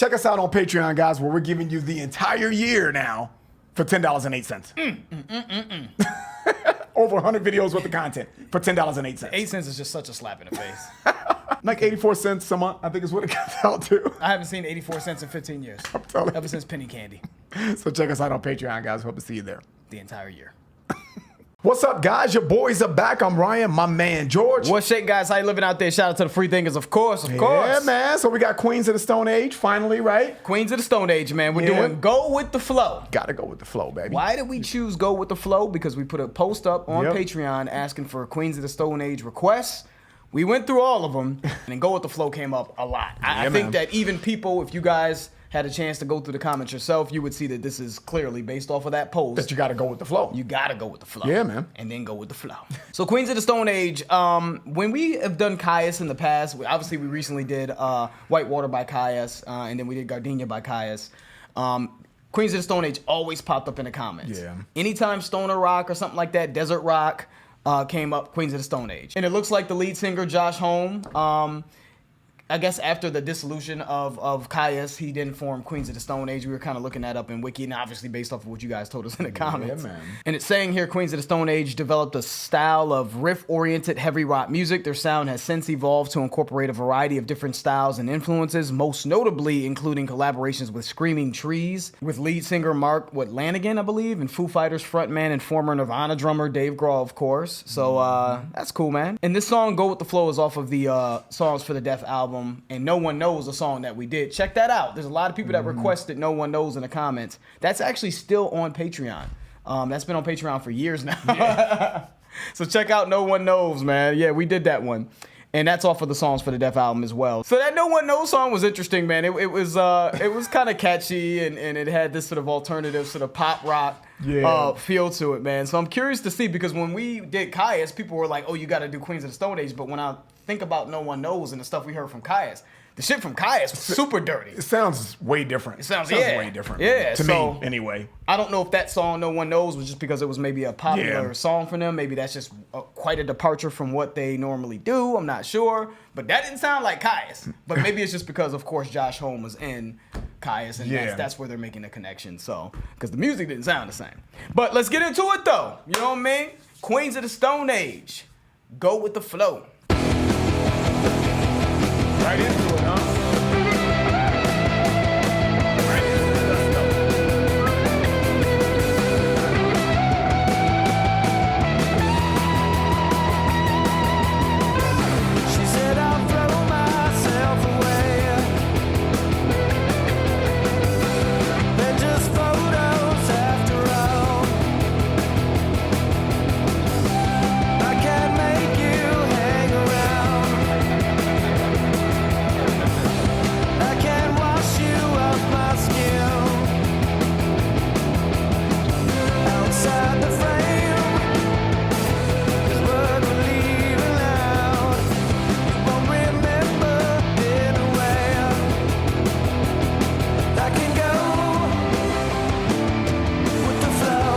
Check us out on Patreon, guys, where we're giving you the entire year now for $10.08. Over 100 videos worth of content for $10.08. 8 cents is just such a slap in the face. Like 84 cents a month, I think is what it comes out to. I haven't seen 84 cents in 15 years. Ever since penny candy. So check us out on Patreon, guys. Hope to see you there. The entire year. What's up, guys? Your boys are back. I'm Ryan, my man, George. What's shake, guys? How you living out there? Shout out to the free thinkers, of course, of course. Yeah, man. So we got Queens of the Stone Age, finally, right? Queens of the Stone Age, man. We're doing Go With The Flow. Gotta go with the flow, baby. Why did we choose Go With The Flow? Because we put a post up on Patreon asking for Queens of the Stone Age requests. We went through all of them, and Go With The Flow came up a lot. I think that even people, if you guys had a chance to go through the comments yourself, you would see that this is clearly based off of that post. That you gotta go with the flow. You gotta go with the flow. Yeah, man. And then go with the flow. So Queens of the Stone Age, when we have done Caius in the past, obviously we recently did Whitewater by Caius, and then we did Gardenia by Caius. Queens of the Stone Age always popped up in the comments. Yeah. Anytime Stoner Rock or something like that, Desert Rock, came up, Queens of the Stone Age. And it looks like the lead singer, Josh Homme, I guess after the dissolution of Caius, he didn't form Queens of the Stone Age. We were kind of looking that up in Wiki, and obviously based off of what you guys told us in the comments. Yeah, man. And it's saying here, Queens of the Stone Age developed a style of riff-oriented heavy rock music. Their sound has since evolved to incorporate a variety of different styles and influences, most notably including collaborations with Screaming Trees, with lead singer Mark Lanigan, I believe, and Foo Fighters frontman and former Nirvana drummer Dave Grohl, of course. So that's cool, man. And this song, Go With The Flow, is off of the Songs for the Deaf album. And No One Knows, a song that we did. Check that out. There's a lot of people that requested No One Knows in the comments. That's actually still on Patreon. That's been on Patreon for years now. Yeah. So check out No One Knows, man. Yeah, we did that one. And that's off of the Songs for the Deaf album as well. So that No One Knows song was interesting, man. It was kind of catchy, and it had this sort of alternative sort of pop rock feel to it, man. So I'm curious to see, because when we did Caius, people were like, oh, you got to do Queens of the Stone Age. But when I think about No One Knows and the stuff we heard from Caius, the shit from Caius was super dirty. It sounds way different. It sounds way different. Yeah. To me, anyway. I don't know if that song, No One Knows, was just because it was maybe a popular song for them. Maybe that's just quite a departure from what they normally do. I'm not sure. But that didn't sound like Caius. But maybe it's just because, of course, Josh Homme was in Caius, and that's where they're making the connection. So, because the music didn't sound the same. But let's get into it, though. You know what I mean? Queens of the Stone Age. Go With The Flow. Right into it, huh? Right into it. Let's go. She said I'll throw myself away. They're just photos after all. I can't make you hang around. I can't wash you off my skin. Outside the frame is what we're leaving out. Won't remember in a way. I can go with the flow.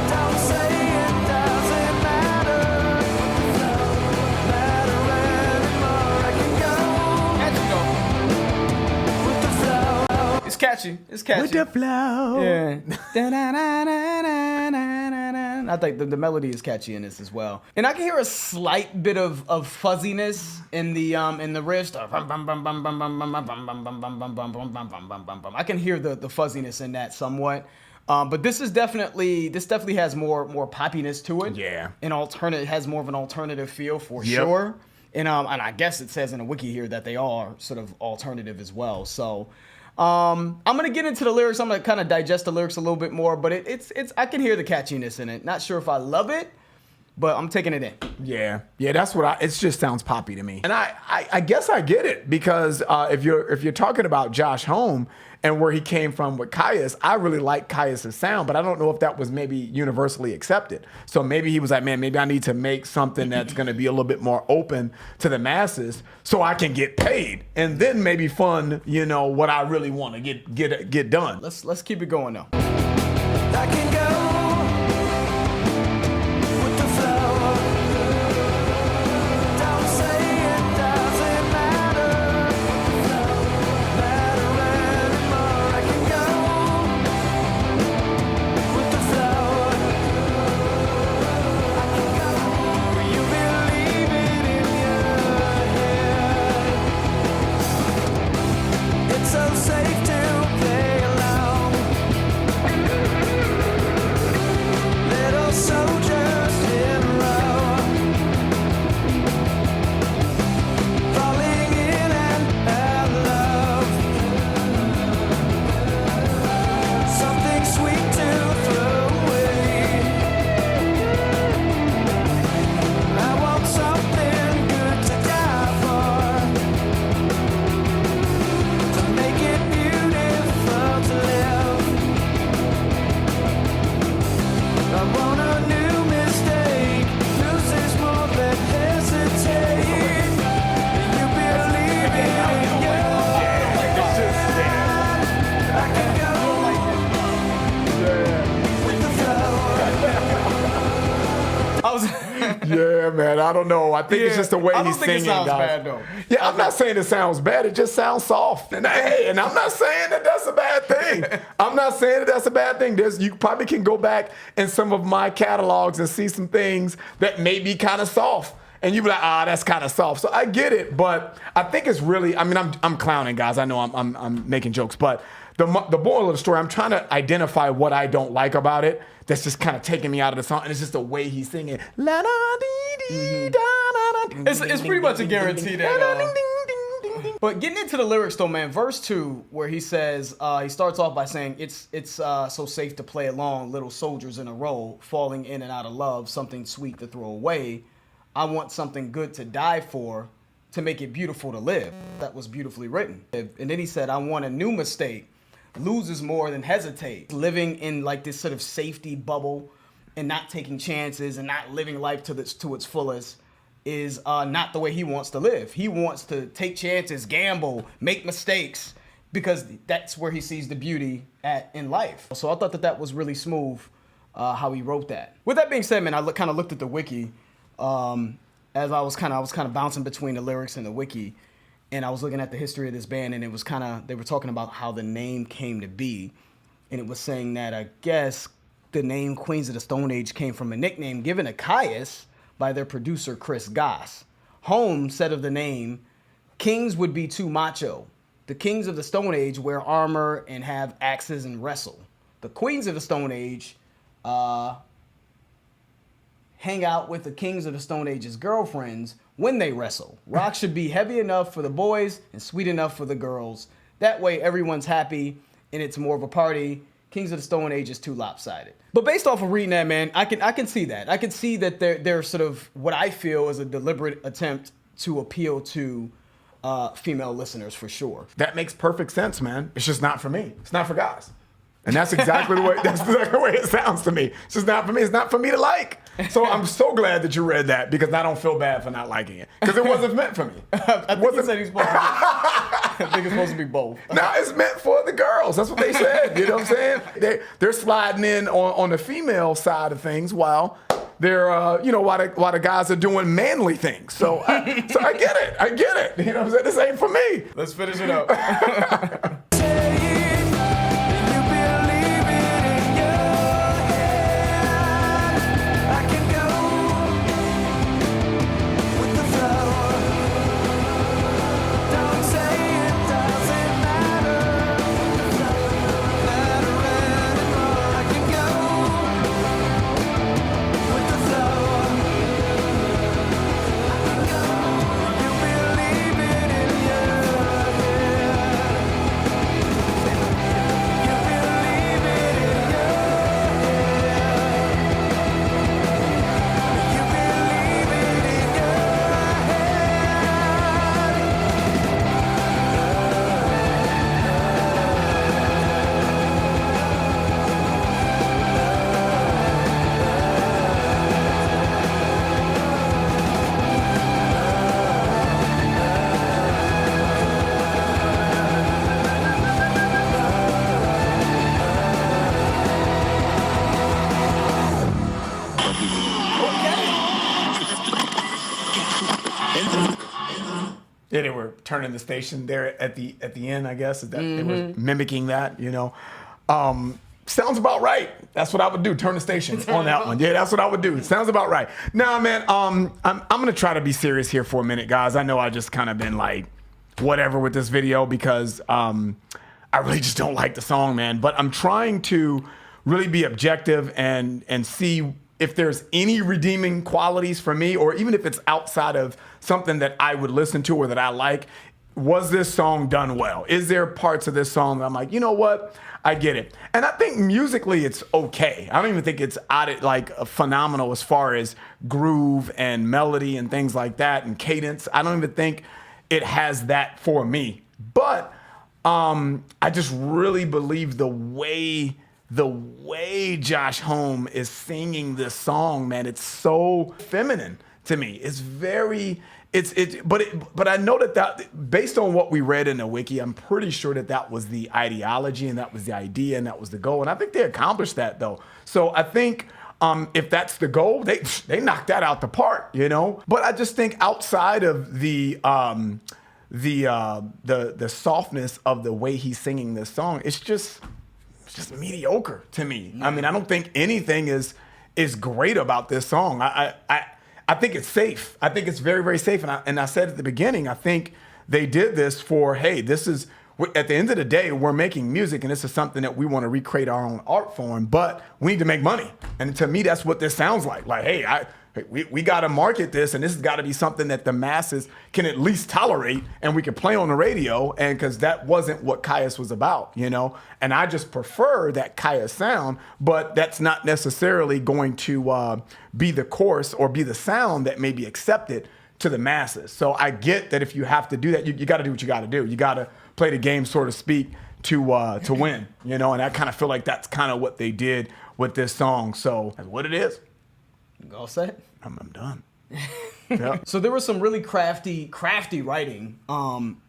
Don't say it doesn't matter. Matter anymore. I can go with the flow. It's catchy. It's catchy. With the flow. Yeah. I think the melody is catchy in this as well. And I can hear a slight bit of fuzziness in the riffs. I can hear the fuzziness in that somewhat. But this definitely has more poppiness to it. Yeah. It has more of an alternative feel for sure. And I guess it says in the wiki here that they are sort of alternative as well. So I'm gonna get into the lyrics. I'm gonna kind of digest the lyrics a little bit more, but it's I can hear the catchiness in it. Not sure if I love it, but I'm taking it in. Yeah, that's what it just sounds poppy to me. And I guess I get it, because if you're talking about Josh Homme and where he came from with Caius, I really like Caius' sound, but I don't know if that was maybe universally accepted. So maybe he was like, man, maybe I need to make something that's gonna be a little bit more open to the masses so I can get paid, and then maybe fund, what I really want to get done. Let's keep it going though. I can go with the flow. Don't say it doesn't matter. Yeah, man. I don't know. I think it's just the way I don't he's think singing, it sounds guys. bad, though. Yeah, I'm not saying it sounds bad. It just sounds soft. And I'm not saying that that's a bad thing. I'm not saying that that's a bad thing. You probably can go back in some of my catalogs and see some things that may be kind of soft. And you be like, that's kind of soft. So I get it, but I think it's really. I mean, I'm clowning, guys. I know I'm making jokes, but the moral of the story, I'm trying to identify what I don't like about it. That's just kind of taking me out of the song, and it's just the way he's singing. La da dee dee da da da. It's pretty much a guarantee that. But getting into the lyrics though, man, verse 2, where he says, he starts off by saying, it's so safe to play along, little soldiers in a row, falling in and out of love, something sweet to throw away. I want something good to die for, to make it beautiful to live. That was beautifully written. And then he said, I want a new mistake, loses more than hesitate. Living in like this sort of safety bubble and not taking chances and not living life to its fullest is not the way he wants to live. He wants to take chances, gamble, make mistakes, because that's where he sees the beauty in life. So I thought that was really smooth how he wrote that. With that being said, man, I kind of looked at the wiki as I was kind of bouncing between the lyrics and the wiki, and I was looking at the history of this band, and it was they were talking about how the name came to be, and it was saying that I guess the name Queens of the Stone Age came from a nickname given to Caius by their producer Chris Goss. Holmes said of the name, kings would be too macho. The kings of the Stone Age wear armor and have axes and wrestle. The queens of the Stone Age hang out with the kings of the Stone Age's girlfriends when they wrestle. Rock should be heavy enough for the boys and sweet enough for the girls. That way everyone's happy and it's more of a party. Kings of the Stone Age is too lopsided. But based off of reading that, man, I can see that. I can see that they're sort of what I feel is a deliberate attempt to appeal to female listeners for sure. That makes perfect sense, man. It's just not for me. It's not for guys. And that's exactly the way it sounds to me. It's just not for me. It's not for me to like. So I'm so glad that you read that, because I don't feel bad for not liking it, because it wasn't meant for me. I think he said he's supposed to be, I think it's supposed to be both. No, it's meant for the girls. That's what they said. You know what I'm saying? They're sliding in on the female side of things while they're while the guys are doing manly things. So I get it. I get it. You know what I'm saying? This ain't for me. Let's finish it up. Yeah, they were turning the station there at the end, I guess. They were mimicking that, you know. Sounds about right. That's what I would do. Turn the station on that one. Yeah, that's what I would do. It sounds about right. Now, man, I'm gonna try to be serious here for a minute, guys. I know I just kind of been like whatever with this video because I really just don't like the song, man. But I'm trying to really be objective and see if there's any redeeming qualities for me, or even if it's outside of something that I would listen to or that I like. Was this song done well? Is there parts of this song that I'm like, you know what? I get it. And I think musically it's okay. I don't even think it's phenomenal as far as groove and melody and things like that and cadence. I don't even think it has that for me. But I just really believe the way Josh Homme is singing this song, man, it's so feminine to me. It's very, but I know that based on what we read in the wiki, I'm pretty sure that was the ideology and that was the idea and that was the goal. And I think they accomplished that though. So I think If that's the goal, they knocked that out the park, you know. But I just think outside of the softness of the way he's singing this song, it's just mediocre to me. I mean, I don't think anything is great about this song. I think it's safe. I think it's very, very safe. And I said at the beginning, I think they did this for, hey, this is, at the end of the day, we're making music, and this is something that we want to recreate our own art form, but we need to make money. And to me, that's what this sounds like. Like, hey, we got to market this, and this has got to be something that the masses can at least tolerate, and we can play on the radio, and because that wasn't what Caius was about, you know? And I just prefer that Caius sound, but that's not necessarily going to be the course or be the sound that may be accepted to the masses. So I get that if you have to do that, you got to do what you got to do. You got to play the game, so to speak, to win, you know? And I kind of feel like that's kind of what they did with this song. So that's what it is. All set? I'm done. Yep. So there was some really crafty writing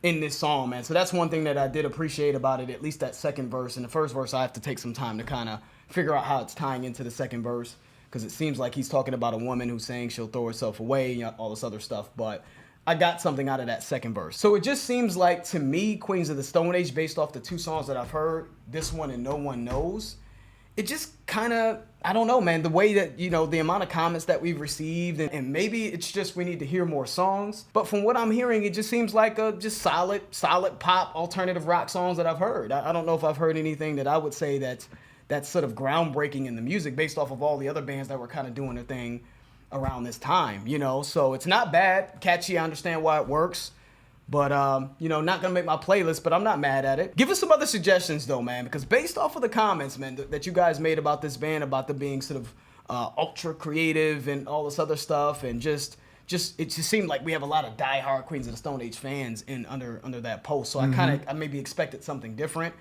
in this song, man. So that's one thing that I did appreciate about it, at least that second verse. In the first verse, I have to take some time to kind of figure out how it's tying into the second verse, because it seems like he's talking about a woman who's saying she'll throw herself away, you know, all this other stuff. But I got something out of that second verse. So it just seems like, to me, Queens of the Stone Age, based off the two songs that I've heard, this one and No One Knows, it just kind of, I don't know, man, the way that, you know, the amount of comments that we've received, and maybe it's just we need to hear more songs. But from what I'm hearing, it just seems like a just solid pop alternative rock songs that I've heard. I don't know if I've heard anything that I would say that's sort of groundbreaking in the music based off of all the other bands that were kind of doing their thing around this time, you know? So it's not bad, catchy, I understand why it works. But, you know, not going to make my playlist, but I'm not mad at it. Give us some other suggestions, though, man, because based off of the comments, man, that you guys made about this band, about them being sort of ultra creative and all this other stuff, and just it just seemed like we have a lot of diehard Queens of the Stone Age fans under that post. So I maybe expected something different.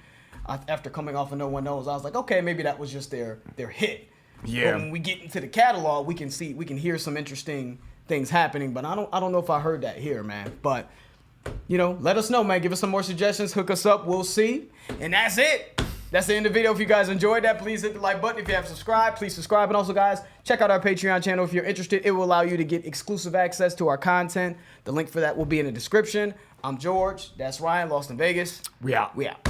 After coming off of No One Knows, I was like, okay, maybe that was just their hit. Yeah. But when we get into the catalog, we can hear some interesting things happening. But I don't know if I heard that here, man. But you know, let us know, man. Give us some more suggestions. Hook us up. We'll see. And that's it. That's the end of the video. If you guys enjoyed that, please hit the like button. If you haven't subscribed, please subscribe. And also, guys, check out our Patreon channel if you're interested. It will allow you to get exclusive access to our content. The link for that will be in the description. I'm George. That's Ryan, Lost in Vegas. We out.